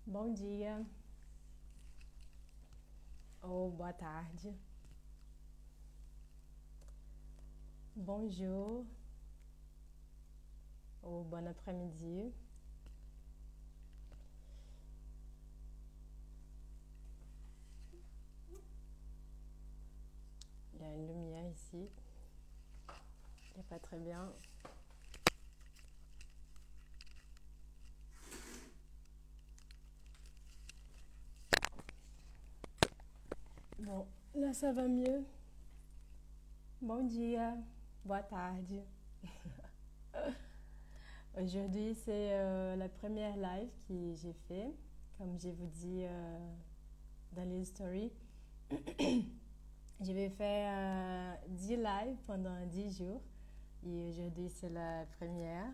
Bom dia ou boa tarde. Bonjour ou bon après-midi. Il y a une lumière ici. Il n'est pas très bien. Bon, là ça va mieux. Bom dia, boa tarde. Aujourd'hui c'est la première live que j'ai fait. Comme je vous dis dans les stories, je vais faire 10 lives pendant 10 jours. Et aujourd'hui c'est la première.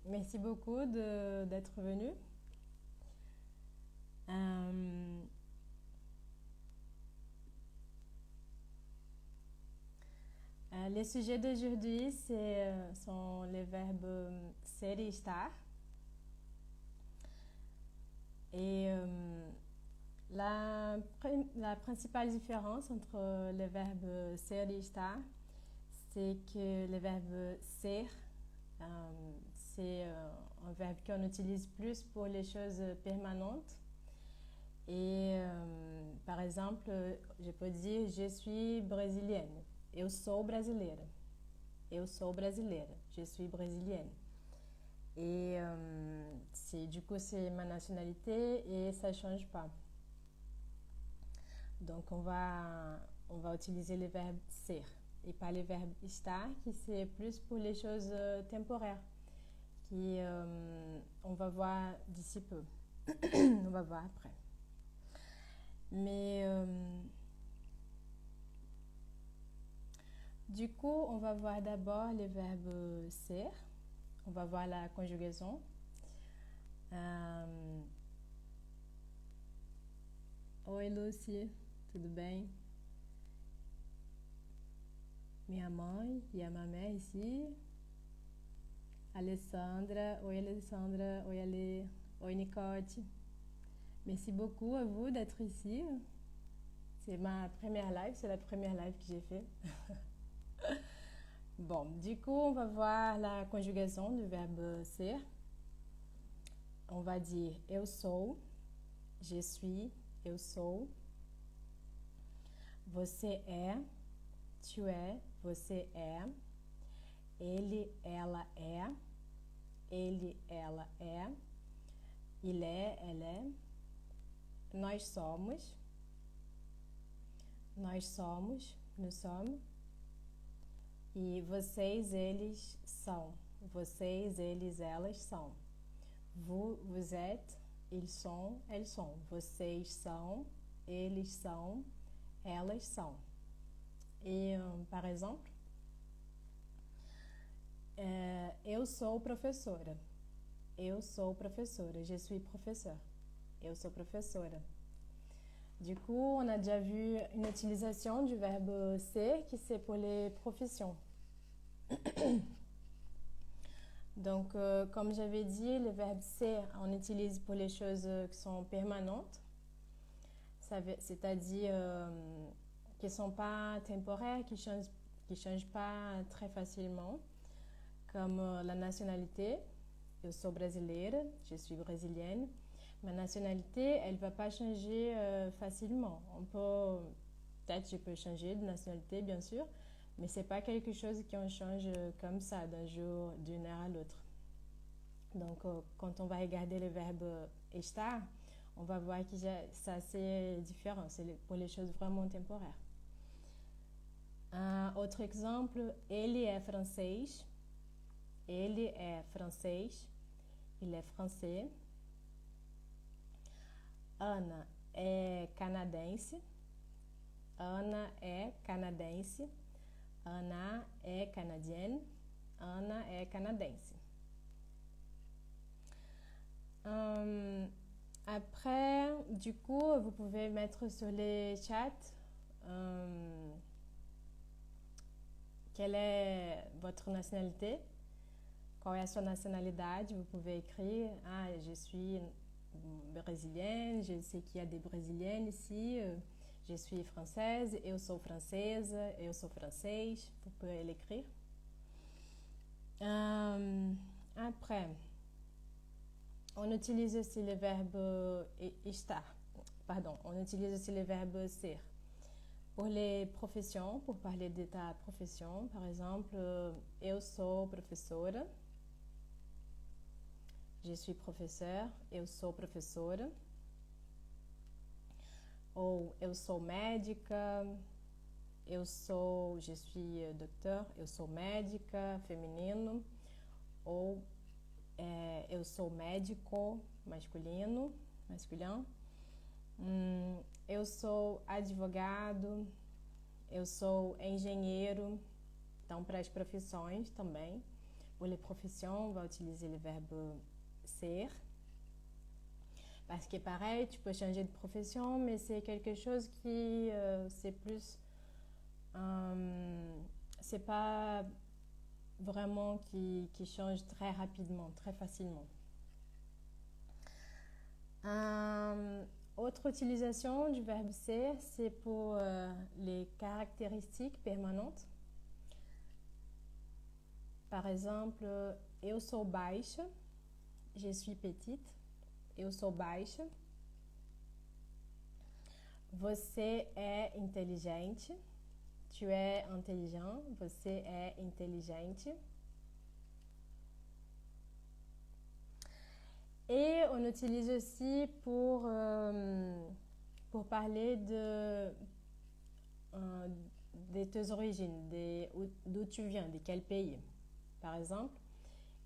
Merci beaucoup d'être venu. Les sujets d'aujourd'hui sont les verbes ser et estar. Et la principale différence entre les verbes ser et estar, c'est que le verbe ser, c'est un verbe qu'on utilise plus pour les choses permanentes. Et par exemple, je peux dire je suis brésilienne. Eu sou brasileira. Eu sou brasileira. Je suis brésilienne. Et du coup, c'est ma nationalité et ça ne change pas. Donc, on va utiliser le verbe ser et pas le verbe estar, qui c'est plus pour les choses temporaires, qui on va voir d'ici peu. On va voir après. Mais du coup, on va voir d'abord le verbe ser. On va voir la conjugaison. Oi, Lucy, tudo bem? Minha mãe e a mamãe ici. Alessandra, oi Alessandra, oi Ale, oi Nicote. Merci beaucoup à vous d'être ici. C'est ma première live, c'est la première live que j'ai fait. Bon, du coup, on va voir la conjugaison du verbe ser. On va dire eu sou, je suis, eu sou. Você é, tu é, você é. Ele, ela é. Ele, ela é. Il est, elle est. Nós somos. Nós somos, nous sommes. E vocês, eles são. Vocês, eles, elas são. Vous, vous êtes. Ils sont, elles sont. Vocês são. Eles são. Elas são. Et par exemple, eu sou professora. Eu sou professora. Je suis professeur. Eu sou professora. Du coup, on a déjà vu une utilisation du verbe ser qui c'est pour les professions. Donc, comme j'avais dit, le verbe ser, on utilise pour les choses qui sont permanentes, c'est-à-dire qui ne sont pas temporaires, qui changent pas très facilement, comme la nationalité. Eu sou brasileira, je suis brésilienne. Ma nationalité, elle ne va pas changer facilement. Peut-être je peux changer de nationalité, bien sûr, mais ce n'est pas quelque chose qu'on change comme ça d'un jour, d'une heure à l'autre. Donc, quand on va regarder le verbe estar, on va voir que c'est assez différent. C'est pour les choses vraiment temporaires. Un autre exemple, ele é francês. Ele é francês. Il est français. Ana é canadense. Ana é canadense. Ana est canadienne. Ana est canadense. Après, du coup, vous pouvez mettre sur les chats quelle est votre nationalité. qual é a sua nationalité. Vous pouvez écrire, ah, je suis brésilienne, je sais qu'il y a des brésiliennes ici, je suis française, eu sou francesa, eu sou francês. Vous pouvez l'écrire. Après, on utilise aussi le verbe estar. Pardon, on utilise aussi le verbe ser. Pour les professions, pour parler de ta profession, par exemple, eu sou professora. Je suis professeur, eu sou professora. Ou eu sou médica, je suis docteur, eu sou médica, feminino. Ou eu sou médico, masculino. Eu sou advogado, eu sou engenheiro. Então, para as profissões também, pour les professions, on va utiliser le verbe ser. Parce que pareil, tu peux changer de profession, mais c'est quelque chose qui, c'est plus, c'est pas vraiment qui change très rapidement, très facilement. Autre utilisation du verbe ser, c'est pour les caractéristiques permanentes. Par exemple, eu sou baixa, je suis petite. Eu sou baixa. Você é inteligente. Tu es intelligent. Você é inteligente. Et on utilise aussi pour parler de tes origines, d'où tu viens, de quel pays. Par exemple,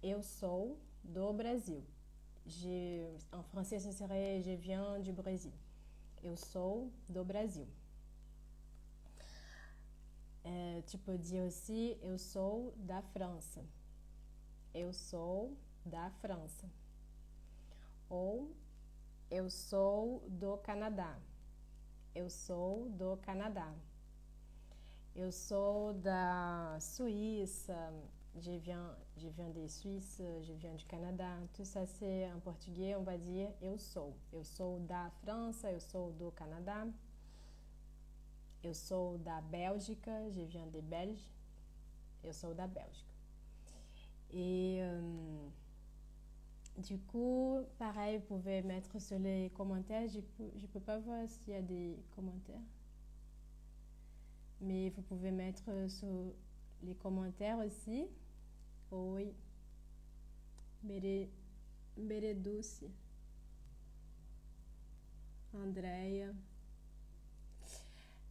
eu sou do Brasil. En français, ce serait je viens du Brésil. Eu sou do Brasil. Tu peux dire aussi eu sou da França. Eu sou da França. Ou eu sou do Canadá. Eu sou do Canadá. Eu sou da Suíça. Je viens de Suisse, je viens du Canada. Tout ça, c'est en portugais, on va dire eu sou. Eu sou da França, eu sou do Canada. Eu sou da Bélgica, je viens de Belge. Eu sou da Bélgica. Et du coup, pareil, vous pouvez mettre sur les commentaires. Je peux pas voir s'il y a des commentaires. Mais vous pouvez mettre sur les commentaires aussi. Oi, Bereduce, Andrea.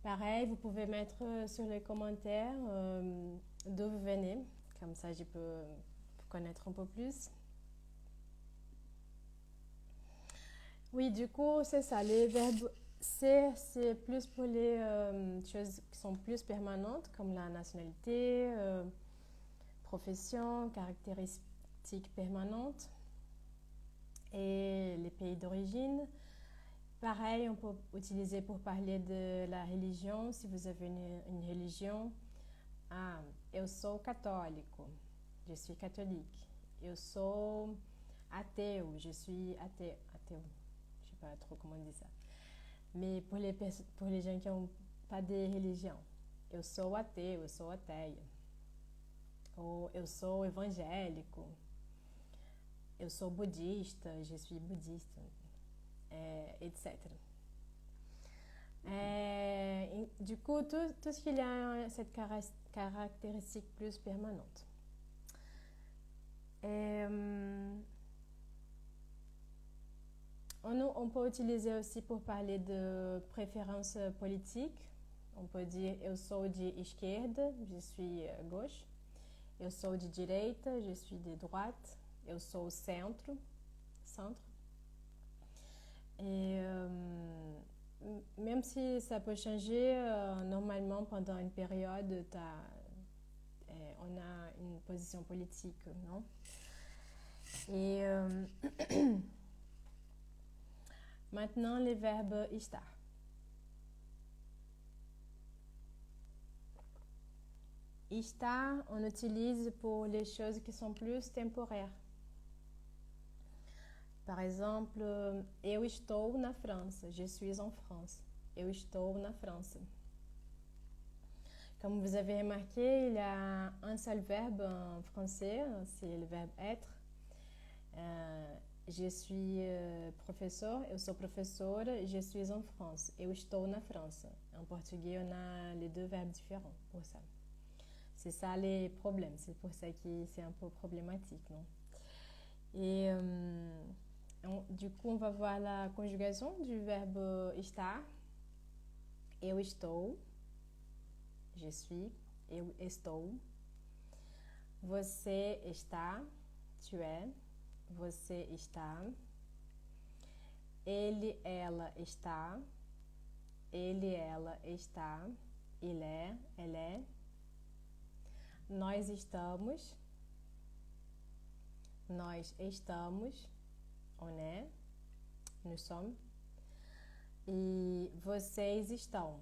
Pareil, vous pouvez mettre sur les commentaires d'où vous venez. Comme ça, je peux vous connaître un peu plus. Oui, du coup, c'est ça. Les verbes ser, c'est plus pour les choses qui sont plus permanentes, comme la nationalité, profession, caractéristiques permanentes et les pays d'origine. Pareil, on peut utiliser pour parler de la religion, si vous avez une religion. Ah, eu sou católico, je suis catholique. Eu sou ateu, je suis ateu. Je sais pas trop comment on dit ça. Mais pour les gens qui n'ont pas de religion, eu sou ateu, eu sou ateia. Ou eu sou evangélico. Eu sou budista, je suis bouddhiste, etc. Du coup, tout ce qu'il y a cette caractéristique plus permanente. On peut utiliser aussi pour parler de préférences politiques. On peut dire eu sou de esquerda, je suis gauche. Eu sou de direita, je suis de droite. Eu sou centre. Et même si ça peut changer, normalement pendant une période, on a une position politique, non? Et maintenant, les verbes estar. Estar, on utilise pour les choses qui sont plus temporaires. Par exemple, eu estou na França. Je suis en France. Eu estou na França. Comme vous avez remarqué, il y a un seul verbe en français, c'est le verbe être. Je suis professeur, eu sou professora, je suis en France. Eu estou na França. En portugais, on a les deux verbes différents pour ça. C'est ça les problèmes, c'est pour ça que c'est un peu problématique, non? Et du coup, on va voir la conjugaison du verbe estar. Eu estou, je suis, eu estou. Você está, tu es. Você está. Ele, ela está. Ele, ela está. Il est, elle est. Nós estamos. Nós estamos. On est. Nous sommes. E vocês estão.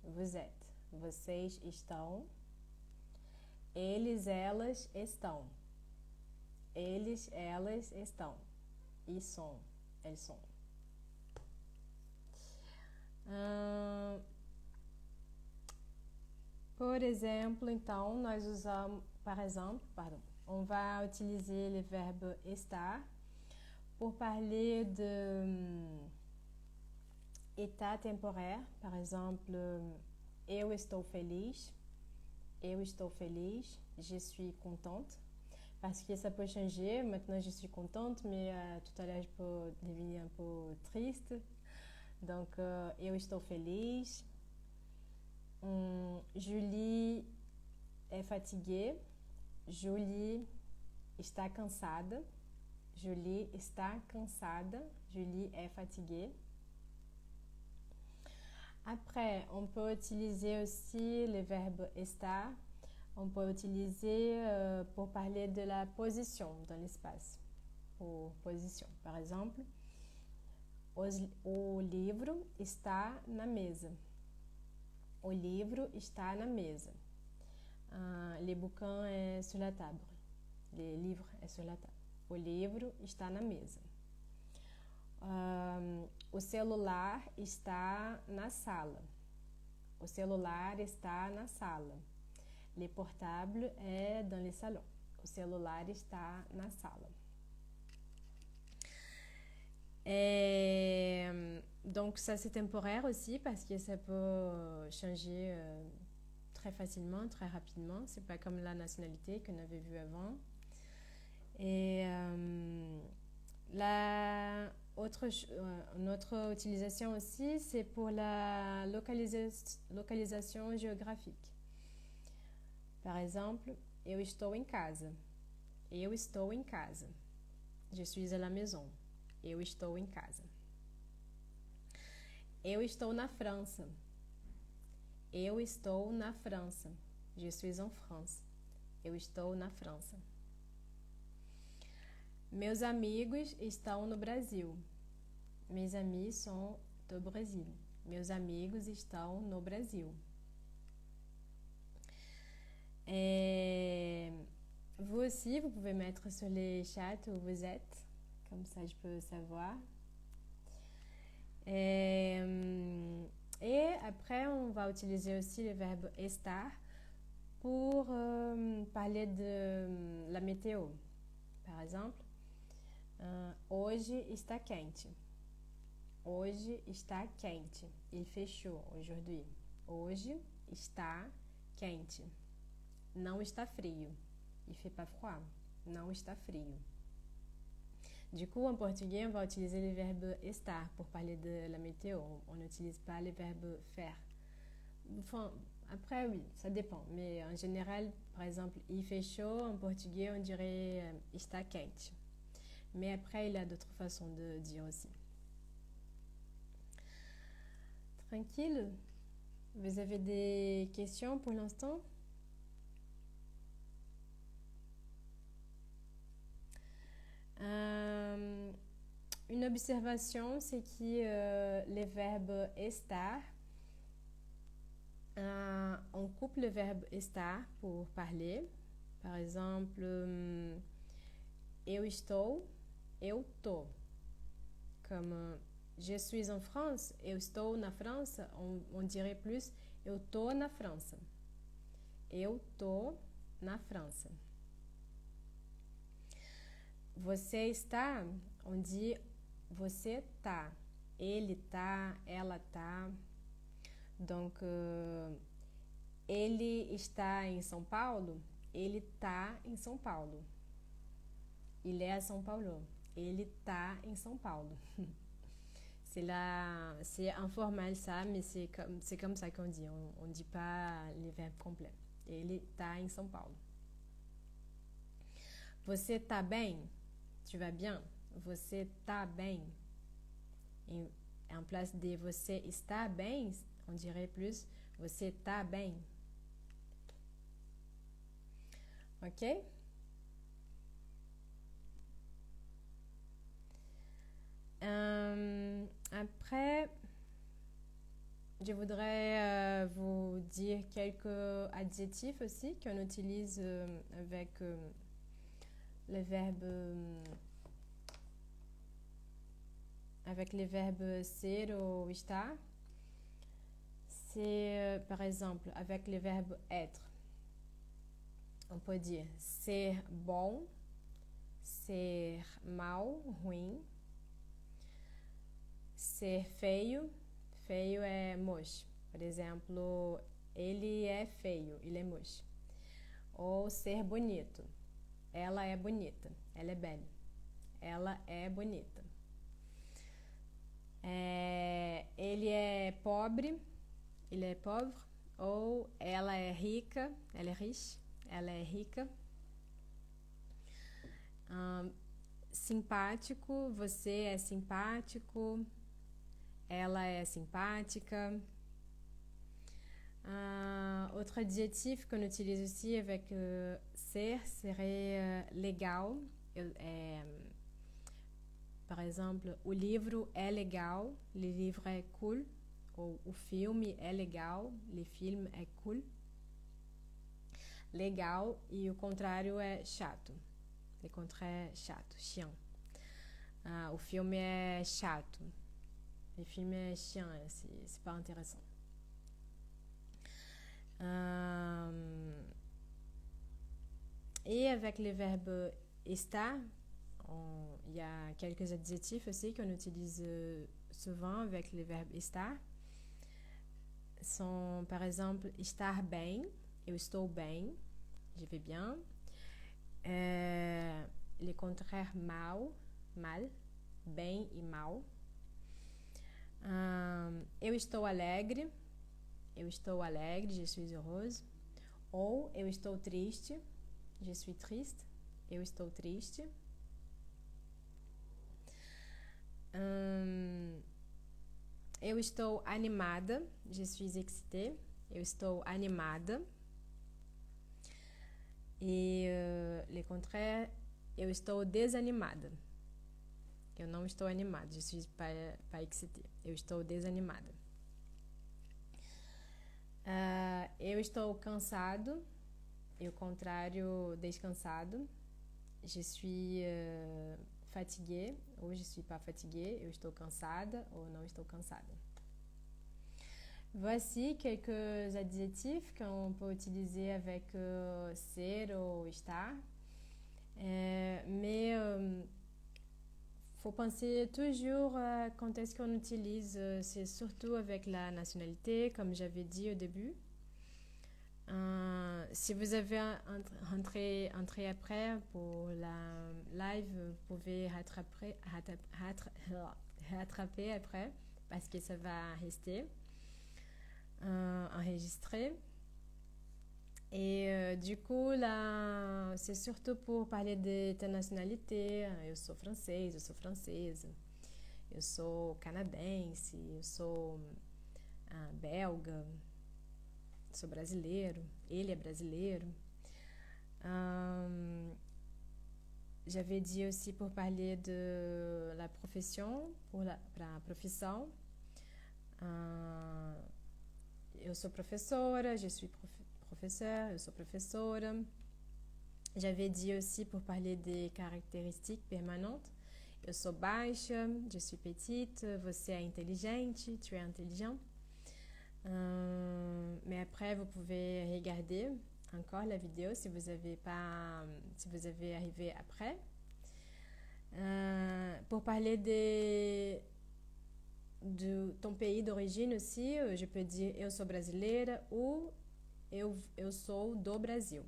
Vous êtes. Vocês estão. Eles, elas estão. Eles, elas estão. Ils sont. Elles sont. Por exemplo, então, nós usamos, par exemple, pardon, on va utiliser le verbe estar pour parler de état temporaire. Par exemple, eu estou feliz. Eu estou feliz. Je suis contente. Parce que ça peut changer. Maintenant, je suis contente, mais tout à l'heure, je peux devenir un peu triste. Donc, eu estou feliz. Julie est fatiguée. Julie está cansada. Julie está cansada. Julie est fatiguée. Après, on peut utiliser aussi le verbe estar. On peut utiliser pour parler de la position dans l'espace. Pour position. Par exemple, o livro está na mesa. O livro está na mesa. Le bouquin est sur la table. Le livre est sur la table. O livro está na mesa. O celular está na sala. O celular está na sala. Le portable est dans le salon. O celular está na sala. Et donc ça c'est temporaire aussi parce que ça peut changer très facilement, très rapidement. C'est pas comme la nationalité qu'on avait vu avant. Et notre utilisation aussi, c'est pour la localisation géographique. Par exemple, eu estou em casa. Eu estou em casa. Je suis à la maison. Eu estou em casa. Eu estou na França. Eu estou na França. Je suis en France. Eu estou na França. Meus amigos estão no Brasil. Mes amis sont au Brésil. Meus amigos estão no Brasil. Et vous aussi, vous pouvez mettre sur les chats où vous êtes. Comme ça, je peux savoir. Et après, on va utiliser aussi le verbe estar pour parler de la météo. Par exemple, hoje está quente. Hoje está quente. Il fait chaud aujourd'hui. Hoje está quente. Não está frio. Il fait pas froid. Não está frio. Du coup, en portugais, on va utiliser le verbe estar pour parler de la météo. On n'utilise pas le verbe faire. Enfin, après, oui, ça dépend. Mais en général, par exemple, il fait chaud, en portugais, on dirait está quente. Mais après, il y a d'autres façons de dire aussi. Tranquille? Vous avez des questions pour l'instant? Une observation, c'est que le verbe estar On coupe le verbe estar pour parler. Par exemple, eu estou, eu tô. Comme je suis en France, eu estou na França, on dirait plus eu tô na França. Eu tô na França. Você está, on dit você tá. Ele tá, ela tá. Donc, ele está em São Paulo, ele tá em São Paulo. Il est à São Paulo. Ele tá em São Paulo. C'est informel ça, mais c'est comme ça qu'on dit. On ne dit pas les verbes complets. Ele tá em São Paulo. Você tá bem? Tu vas bien? Você tá bem? En place de você está bem, on dirait plus você tá bem. Ok? Après, je voudrais vous dire quelques adjectifs aussi qu'on utilise avec le verbe avec les verbes ser ou estar. C'est par exemple avec le verbe être. On peut dire ser bom, ser mal, ruim. Ser feio, feio é moche. Por exemplo, ele é feio, ele é moche. Ou ser bonito, ela é bonita, ela é belle. Ela é bonita. Ele é pobre, ele é pauvre. Ou ela é rica, ela é riche, ela é rica. Simpático, você é simpático, ela é simpática. Autre adjectif qu'on utilise aussi avec ser serait legal. Par exemple, o livro é legal, le livre é cool. Ou o filme é legal, le film é cool. Legal, e o contrário é chato. Le contraire é chato, chiant. O filme é chato. Le film est chiant, c'est pas intéressant. Et avec le verbe estar, il y a quelques adjectifs aussi qu'on utilise souvent avec le verbe estar. Sont par exemple estar bem, eu estou bem, je vais bien. Le contraire mal, mal, bem e mal. Eu estou alegre, je suis heureuse. Ou eu estou triste, je suis triste, eu estou triste. Eu estou animada, je suis excitée, eu estou animada. E le contraire, eu estou desanimada. Eu não estou animada, je suis pas excitée. Eu estou desanimada. Eu estou cansado, e o contrário, descansado. Je suis fatiguée, ou je suis pas fatiguée. Eu estou cansada, ou não estou cansada. Voici quelques adjectifs qu'on peut utiliser avec ser ou estar. Mais faut penser toujours quand est-ce qu'on utilise, c'est surtout avec la nationalité, comme j'avais dit au début. Si vous avez entré après pour la live, vous pouvez rattraper après parce que ça va rester enregistré. Et du coup, là, c'est surtout pour parler de ta nationalité. Eu sou francês, eu sou francesa. Eu sou canadense, eu sou belga. Sou brasileiro, ele é brasileiro. J'avais dit aussi pour parler de la profession, pour la profession. eu sou professora, je suis professeur, eu sou professora. J'avais dit aussi pour parler des caractéristiques permanentes. Eu sou baixa, je suis petite, você é inteligente, tu es intelligent. Mais après, vous pouvez regarder encore la vidéo si vous avez arrivé après. Pour parler de ton pays d'origine aussi, je peux dire eu sou brasileira ou eu sou do Brasil.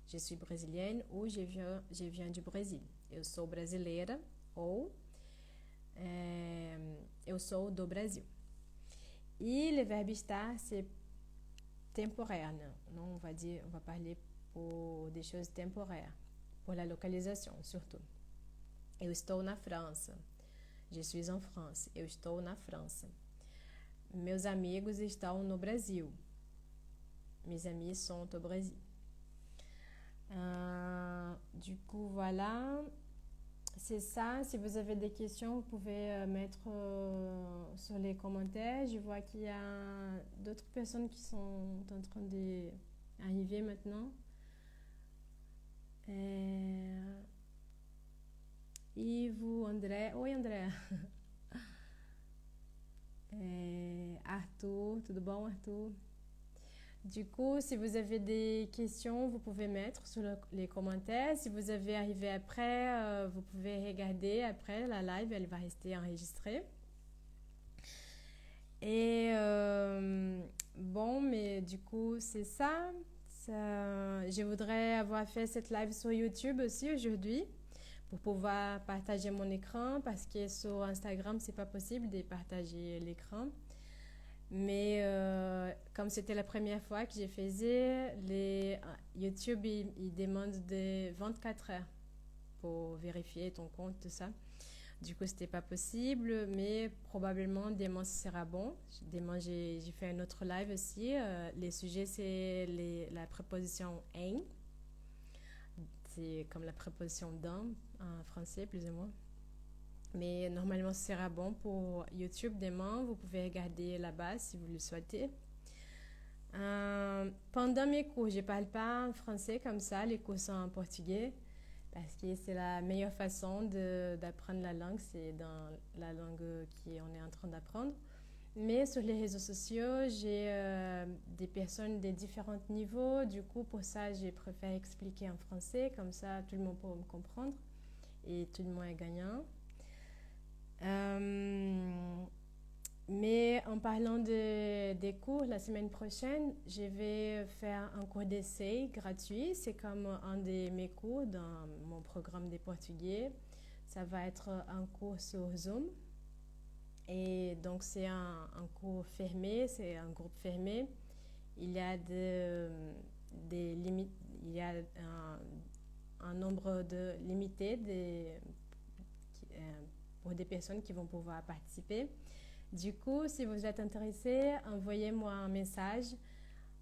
Je suis brésilienne ou je viens du Brésil. Eu sou brasileira ou eu sou do Brasil. Et le verbe estar, c'est temporaire. Non, on va parler pour des choses temporaires, pour la localisation surtout. Eu estou na França. Je suis en France. Eu estou na França. Meus amigos estão no Brasil. Mes amis sont au Brésil. Du coup, voilà. C'est ça. Si vous avez des questions, vous pouvez mettre sur les commentaires. Je vois qu'il y a d'autres personnes qui sont en train d'arriver maintenant. Ivo, André. Oi, André. Arthur, tudo bom, Arthur? Du coup, si vous avez des questions, vous pouvez mettre sur les commentaires. Si vous avez arrivé après, vous pouvez regarder après la live, elle va rester enregistrée. Et bon, mais du coup, c'est ça. Je voudrais avoir fait cette live sur YouTube aussi aujourd'hui pour pouvoir partager mon écran parce que sur Instagram, c'est pas possible de partager l'écran. Mais comme c'était la première fois que je faisais, YouTube, il demande de 24 heures pour vérifier ton compte, tout ça. Du coup, c'était pas possible, mais probablement demain, ce sera bon. Demain, j'ai fait un autre live aussi. Les sujets, c'est la préposition « en ». C'est comme la préposition « dans » en français, plus ou moins. Mais normalement, ce sera bon pour YouTube demain. Vous pouvez regarder là-bas si vous le souhaitez. Pendant mes cours, je ne parle pas en français comme ça. Les cours sont en portugais parce que c'est la meilleure façon d'apprendre la langue. C'est dans la langue qu'on est en train d'apprendre. Mais sur les réseaux sociaux, j'ai des personnes de différents niveaux. Du coup, pour ça, je préfère expliquer en français. Comme ça, tout le monde peut me comprendre et tout le monde est gagnant. Mais en parlant des cours, la semaine prochaine, je vais faire un cours d'essai gratuit. C'est comme un de mes cours dans mon programme de portugais. Ça va être un cours sur Zoom. Et donc, c'est un cours fermé, c'est un groupe fermé. Il y a des limites, il y a un nombre limité pour des personnes qui vont pouvoir participer. Du coup, si vous êtes intéressé, envoyez-moi un message,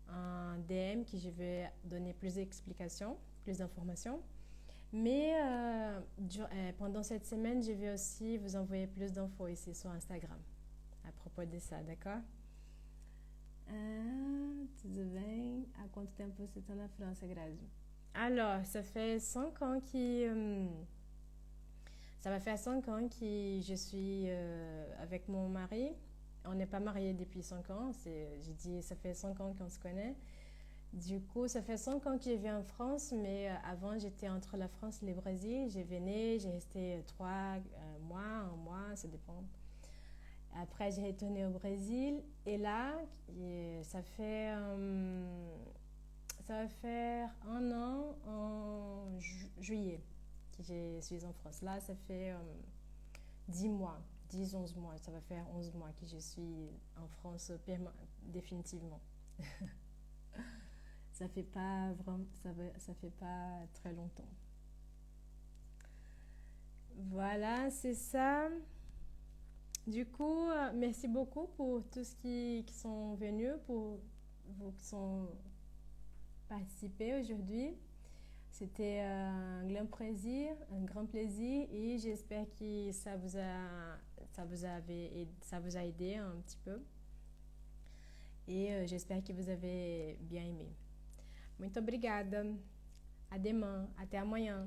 un DM que je vais donner plus d'explications, plus d'informations. Mais pendant cette semaine, je vais aussi vous envoyer plus d'infos ici sur Instagram à propos de ça, d'accord? Tudo bem? Há quanto tempo você está na França, Grazi? Alors, ça fait 5 ans Ça va faire 5 ans que je suis avec mon mari. On n'est pas mariés depuis 5 ans. J'ai dit, ça fait 5 ans qu'on se connaît. Du coup, ça fait 5 ans que je vis en France, mais avant, j'étais entre la France et le Brésil. Je venais, j'ai resté 3 mois, 1 mois, ça dépend. Après, j'ai retourné au Brésil. Et là, ça va faire 1 an en juillet que je suis en France. Là, ça fait 10 mois, 11 mois. Ça va faire 11 mois que je suis en France définitivement. Ça fait pas très longtemps. Voilà, c'est ça. Du coup, merci beaucoup pour tous qui sont venus, pour vous qui sont participés aujourd'hui. C'était un grand plaisir et j'espère que ça vous a aidé un petit peu. et j'espère que vous avez bien aimé. Muito obrigada. Ademã. Até amanhã.